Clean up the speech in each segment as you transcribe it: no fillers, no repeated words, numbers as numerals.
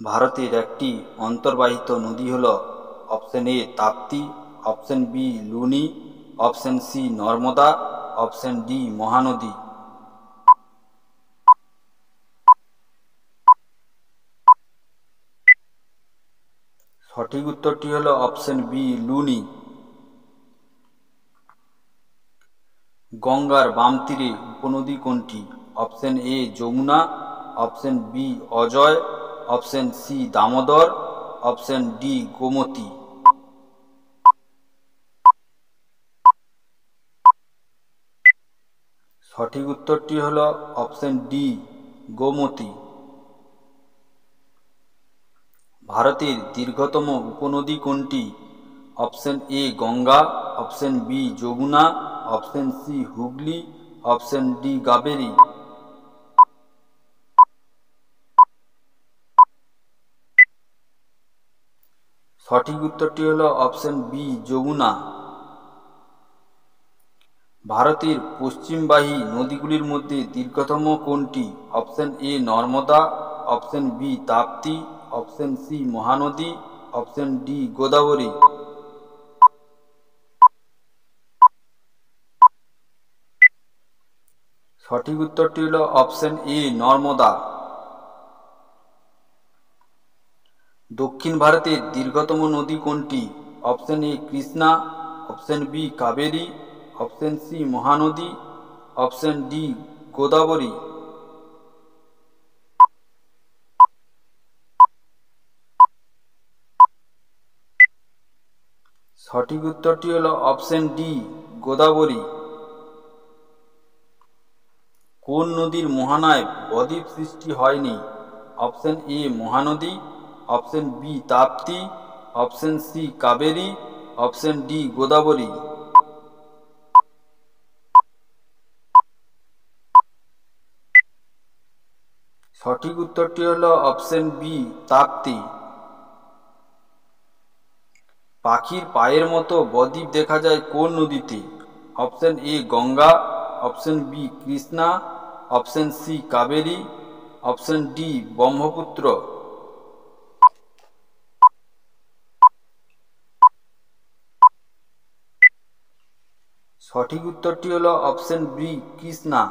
ভারতের একটি অন্তর্বাহিত নদী হল option A Tapti, option B Luni, option C Narmada, option D Mahanadi. সঠিক উত্তরটি হল অপশন বি লুনি। গঙ্গার বাম তীরে উপনদী কোনটি? Option A Yamuna, option B Ajay, option C Damodar, option D Gomti. সঠিক উত্তরটি হল অপশন ডি গোমতী। ভারতের দীর্ঘতম উপনদী কোনটি? Option A Ganga, option B Yamuna, option C Hooghly, option D Kaveri. সঠিক উত্তরটি হল অপশন বি যমুনা। ভারতের পশ্চিমবাহী নদীগুলির মধ্যে দীর্ঘতম কোনটি? Option A Narmada, option B Tapti, option C Mahanadi, option D Godavari. সঠিক উত্তরটি হল অপশন এ নর্মদা। দক্ষিণ ভারতের দীর্ঘতম নদী কোনটি? Option A Krishna, option B Kaveri, option C Mahanadi, option D Godavari. সঠিক উত্তরটি হল অপশন ডি গোদাবরী। কোন নদীর মোহনায় বদ্বীপ সৃষ্টি হয়নি? Option A Mahanadi, option B Tapti, option C Kaveri, option D Godavari. সঠিক উত্তরটি হল অপশন বি তাপ্তি। পাখির পায়ের মতো বদ্বীপ দেখা যায় কোন নদীতে? Option A Ganga, option B Krishna, option C Kaveri, option D Brahmaputra. সঠিক উত্তরটি হল অপশন বি কৃষ্ণা।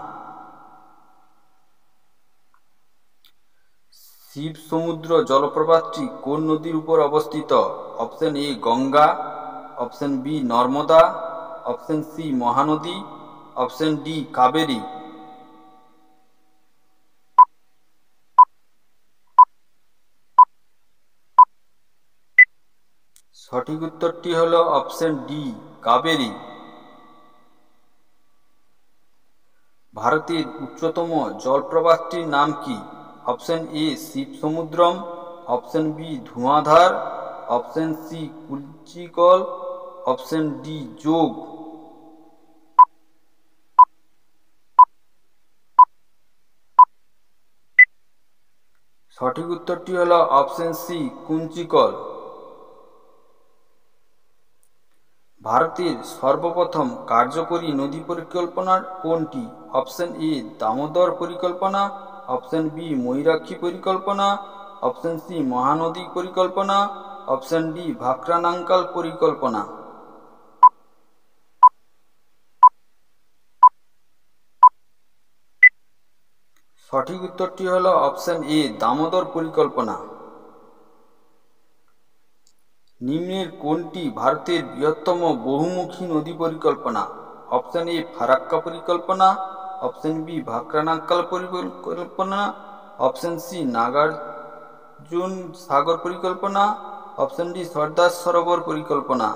শিব সমুদ্র জলপ্রপাতটি কোন নদীর উপর অবস্থিত? Option A Ganga, option B Narmada, option C Mahanadi, option D Kaveri. সঠিক উত্তরটি হল অপশন ডি কাবেরী। ভারতের উচ্চতম জলপ্রপাতটির নাম কি? Option A Shiva Samudram, option B Dhuandhar, option C Kunchikal, option D Jog. সঠিক উত্তরটি হল অপশন সি কুঞ্চিকল। ভারতের সর্বপ্রথম কার্যকরী নদী পরিকল্পনা কোনটি? অপশন এ দামোদর পরিকল্পনা, অপশন বি ময়ূরাক্ষী পরিকল্পনা, অপশন সি মহানদী পরিকল্পনা, অপশন ডি ভাকরানাঙ্কাল পরিকল্পনা। সঠিক উত্তরটি হল অপশন এ দামোদর পরিকল্পনা। নিম্নের কোনটি ভারতের বৃহত্তম বহুমুখী নদী পরিকল্পনা? অপশন এ ফারাক্কা পরিকল্পনা, অপশন বি ভাকরানাঙ্কাল পরিকল্পনা, অপশন সি নাগার্জুন সাগর পরিকল্পনা, অপশন ডি সর্দার সরোবর পরিকল্পনা।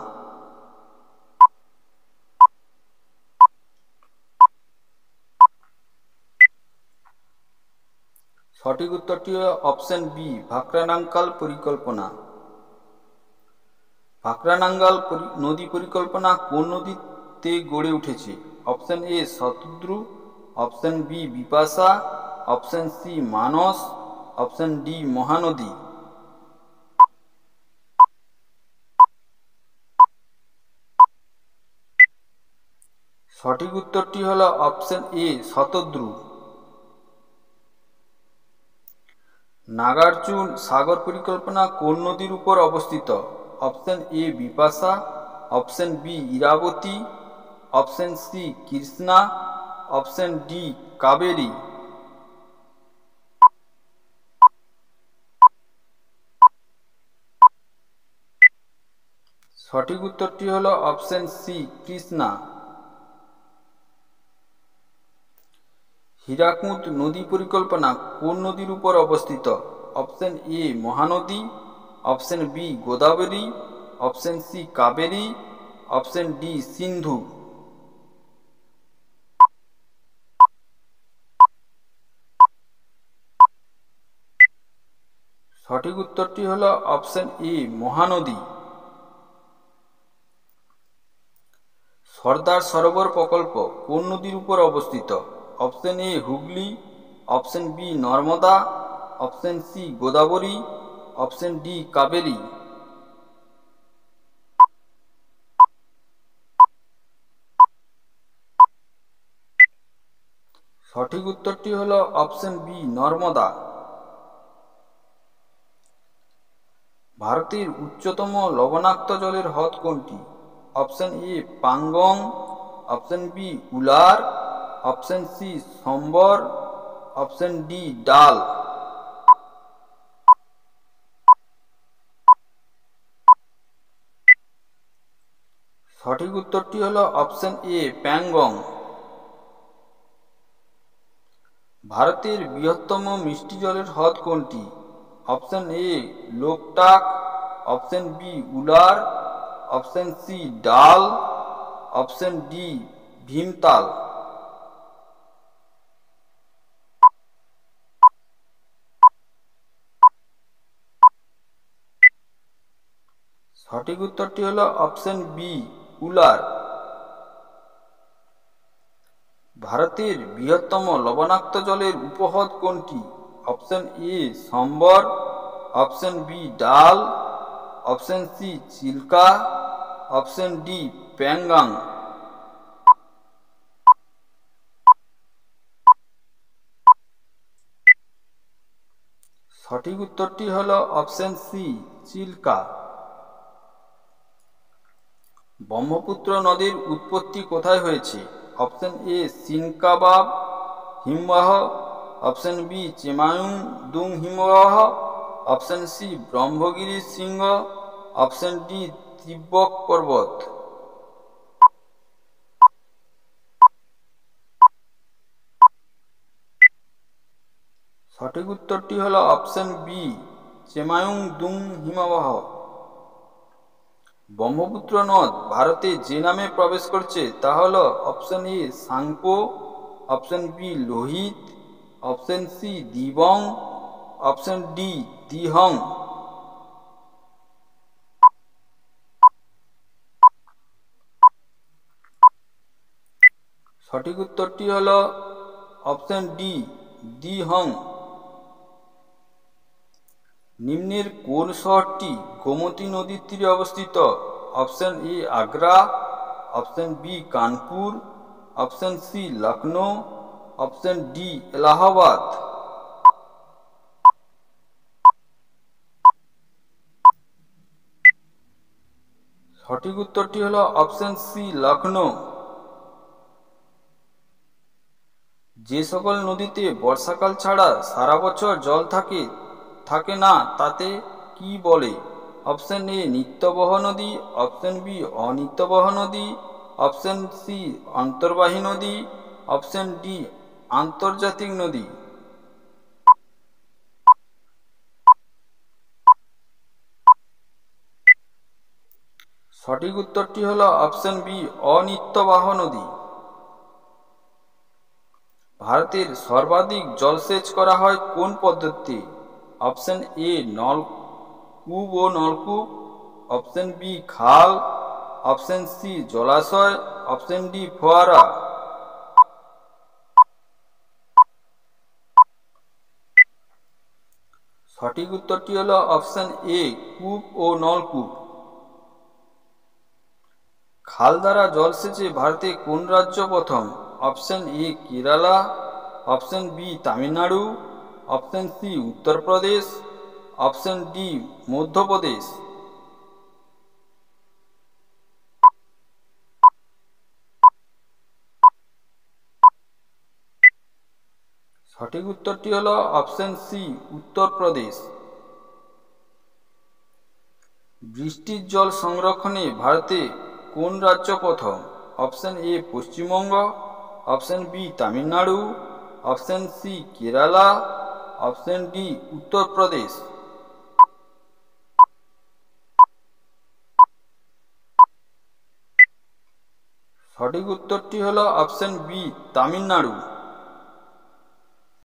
সঠিক উত্তরটি হল অপশন বি ভাকরানাঙ্কাল পরিকল্পনা। ভাকরানাঙ্গাল নদী পরিকল্পনা কোন নদীতে গড়ে উঠেছে? Option A Shatadru, option B Bipasha, option C Manas, option D Mahanadi. সঠিক উত্তরটি হল অপশন এ শতদ্রু। নাগার্জুন সাগর পরিকল্পনা কোন নদীর উপর অবস্থিত? Option A Bipasha, option B Irawati, option C Krishna, option D Kaveri. সঠিক উত্তরটি হল অপশন সি কৃষ্ণা। হীরাকুদ নদী পরিকল্পনা কোন নদীর উপর অবস্থিত? Option A Mahanadi, option B Godavari, option C Kaveri, option D Sindhu. সঠিক উত্তরটি হল অপশন এ মহানদী। সর্দার সরোবর প্রকল্প কোন নদীর উপর অবস্থিত? Option A Hooghly, option B Narmada, option C Godavari, option D Kaveri. সঠিক উত্তরটি হল অপশন বি নর্মদা। ভারতের উচ্চতম লবণাক্ত জলের হ্রদ কোনটি? Option A Pangong, option B Wular, option C Sambhar, option D Dal. সঠিক উত্তরটি হল অপশন এ প্যাংগং। ভারতের বৃহত্তম মিষ্টি জলের হ্রদ কোনটি? Option A Loktak, option B Wular, option C Dal, option D Bhimtal. সঠিক উত্তরটি হল অপশন বি উলার। ভারতের বৃহত্তম লবণাক্ত জলের উপহ্রদ কোনটি? Option A Sambhar, option B Dal, option C Chilika, option D Pangong. সঠিক উত্তরটি হল অপশন সি চিল্কা। ব্রহ্মপুত্র নদীর উৎপত্তি কোথায় হয়েছে? অপশন এ সিনকাবাব হিমবাহ, অপশন বি চেমায়ুং হিমবাহ, অপশন সি ব্রহ্মগিরি শৃঙ্গ, অপশন ডি তিব্বক পর্বত। সঠিক উত্তরটি হল অপশন বি চেমায়ুং হিমবাহ। ব্রহ্মপুত্র নদ ভারতে যে নামে প্রবেশ করছে তা হল option A Tsangpo, option B Lohit, option C Dibang, option D Dihang. সঠিক উত্তরটি হল অপশন ডি দিহং। নিম্নের কোন শহরটি গোমতী নদীর তীরে অবস্থিত? Option A Agra, option B Kanpur, option C Lucknow, option D Allahabad. সঠিক উত্তরটি হল অপশন সি লখনৌ। যে সকল নদীতে বর্ষাকাল ছাড়া সারা বছর জল থাকে না তাতে কি বলে? অপশন এ নিত্যবহ নদী, অপশন বি অনিত্যবহ নদী, অপশন সি অন্তর্বাহী নদী, অপশন ডি আন্তর্জাতিক নদী। সঠিক উত্তরটি হল অপশন বি অনিত্যবাহ নদী। ভারতের সর্বাধিক জলসেচ করা হয় কোন পদ্ধতিতে? অপশন এ নলকূপ, অপশন বি খাল, অপশন সি জলাশয়, অপশন ডি ফোয়ারা। সঠিক উত্তরটি হল অপশন এ কূপ ও নলকূপ। খাল দ্বারা জলসেচে ভারতে কোন রাজ্য প্রথম? Option A Kerala, option B Tamil Nadu, option C Uttar Pradesh, option D Madhya Pradesh. সঠিক উত্তরটি হলো অপশন সি উত্তরপ্রদেশ। বৃষ্টির জল সংরক্ষণে ভারতে কোন রাজ্য প্রথম? Option A Paschimbanga, option B Tamil Nadu, option C Kerala, option D Uttar Pradesh. সঠিক উত্তরটি হলো অপশন বি তামিলনাড়ু।